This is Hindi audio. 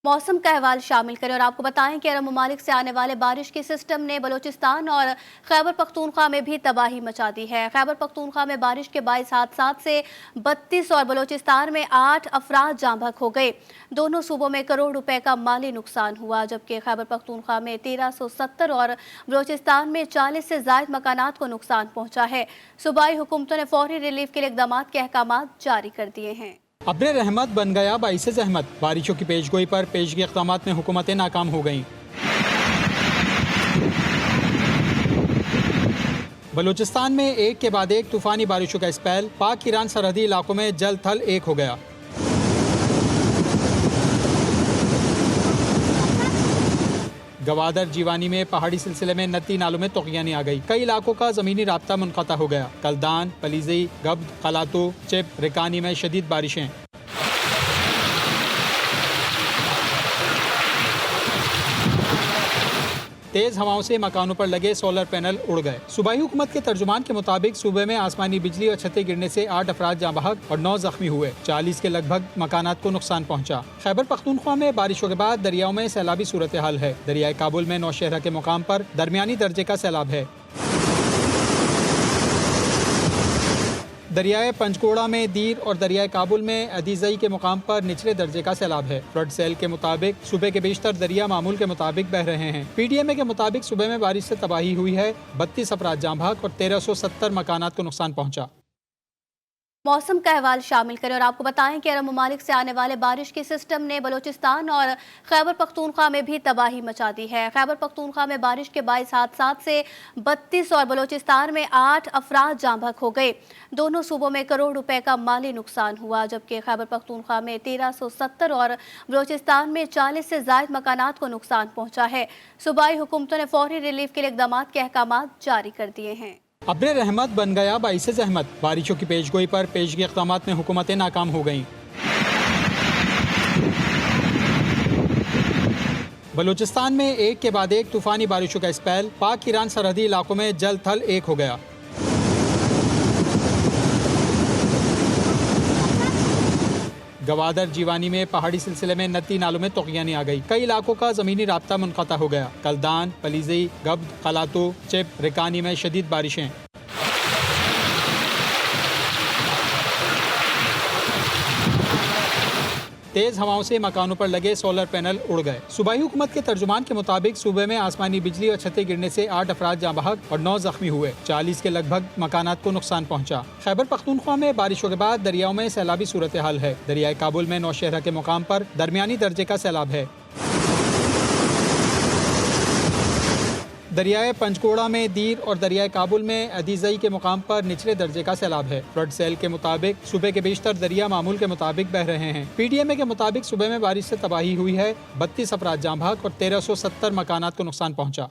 मौसम का अहवाल शामिल करें और आपको बताएं कि अरब ममालिक से आने वाले बारिश के सिस्टम ने बलूचिस्तान और खैबर पख्तूनख्वा में भी तबाही मचा दी है। खैबर पख्तूनख्वा में बारिश के बाइस हादसा से 32 और बलूचिस्तान में 8 अफराद जाँ बहक हो गए। दोनों सूबों में करोड़ रुपए का माली नुकसान हुआ, जबकि खैबर पख्तूनख्वा में 1370 और बलूचिस्तान में 40 से ज्यादा मकानात को नुकसान पहुंचा है। सूबाई हुकूमतों ने फौरी रिलीफ के लिए इकदाम के अहकाम जारी कर दिए हैं। अब्र रहमत बन गया बाइसे जहमत। बारिशों की पेशगोई पर पेशगी इक़दाम में हुकूमतें नाकाम हो गईं। बलूचिस्तान में एक के बाद एक तूफानी बारिशों का स्पेल। पाक ईरान सरहदी इलाकों में जल थल एक हो गया। गवादर जीवानी में पहाड़ी सिलसिले में नती नालों में तोगियानी आ गई। कई इलाकों का जमीनी राब्ता मुनक़ता हो गया। कलदान, पलीजी, गब्द, कलातू, चिप, रिकानी में शदीद बारिशें। तेज हवाओं से मकानों पर लगे सोलर पैनल उड़ गए। सूबाई हुकूमत के तर्जुमान के मुताबिक सूबे में आसमानी बिजली और छतें गिरने से 8 अफराद जाँ बहक और 9 जख्मी हुए। 40 के लगभग मकानात को नुकसान पहुंचा। खैबर पख्तूनख्वा में बारिशों के बाद दरियाओं में सैलाबी सूरत हाल है। दरियाए काबुल में नौशहरा के मुकाम पर दरमियानी दर्जे का सैलाब है। दरियाए पंचकोड़ा में दीर और दरियाए काबुल में अदीजई के मुकाम पर निचले दर्जे का सैलाब है। फ्लड सेल के मुताबिक सूबे के बेशतर दरिया मामूल के मुताबिक बह रहे हैं। PDMA के मुताबिक सूबे में बारिश से तबाही हुई है। 32 अफराद जाँ बहक और 1370 मकानात को नुकसान पहुंचा। मौसम का अहवाल शामिल करें और आपको बताएं कि अरब ममालिक से आने वाले बारिश के सिस्टम ने बलूचिस्तान और खैबर पख्तूनख्वा में भी तबाही मचा दी है। खैबर पख्तूनख्वा में बारिश के बाइस हादसा से 32 और बलूचिस्तान में 8 अफराद जाँ बहक हो गए। दोनों सूबों में करोड़ रुपए का माली नुकसान हुआ, जबकि खैबर पख्तूनख्वा में 1370 और बलूचिस्तान में 40 से ज्यादा मकानात को नुकसान पहुंचा है। सूबाई हुकूमतों ने फौरी रिलीफ के लिए इकदाम के अहकाम जारी कर दिए हैं। अब्र रहमत बन गया बाइसे जहमत। बारिशों की पेशगोई पर पेशगी इक़दाम में हुकूमतें नाकाम हो गईं। बलूचिस्तान में एक के बाद एक तूफानी बारिशों का स्पेल। पाक ईरान सरहदी इलाकों में जल थल एक हो गया। गवादर जीवानी में पहाड़ी सिलसिले में नती नालों में तोगियानी आ गई। कई इलाकों का जमीनी राब्ता मुनक़ता हो गया। कलदान, पलीजी, गब्द, कलातू, चिप, रिकानी में शदीद बारिशें। तेज हवाओं से मकानों पर लगे सोलर पैनल उड़ गए। सूबाई हुकूमत के तर्जुमान के मुताबिक सूबे में आसमानी बिजली और छतें गिरने से 8 अफराद जाँ बहक और 9 जख्मी हुए। 40 के लगभग मकानात को नुकसान पहुंचा। खैबर पख्तूनख्वा में बारिशों के बाद दरियाओं में सैलाबी सूरत हाल है। दरियाए काबुल में नौशहरा के मुकाम पर दरमियानी दर्जे का सैलाब है। दरियाए पंचकोड़ा में दीर और दरियाए काबुल में अदीजई के मुकाम पर निचले दर्जे का सैलाब है। फ्लड सेल के मुताबिक सूबे के बेशतर दरिया मामूल के मुताबिक बह रहे हैं। PDMA के मुताबिक सूबे में बारिश से तबाही हुई है। 32 अफराद जाँ बहक और 1370 मकानात को नुकसान पहुंचा।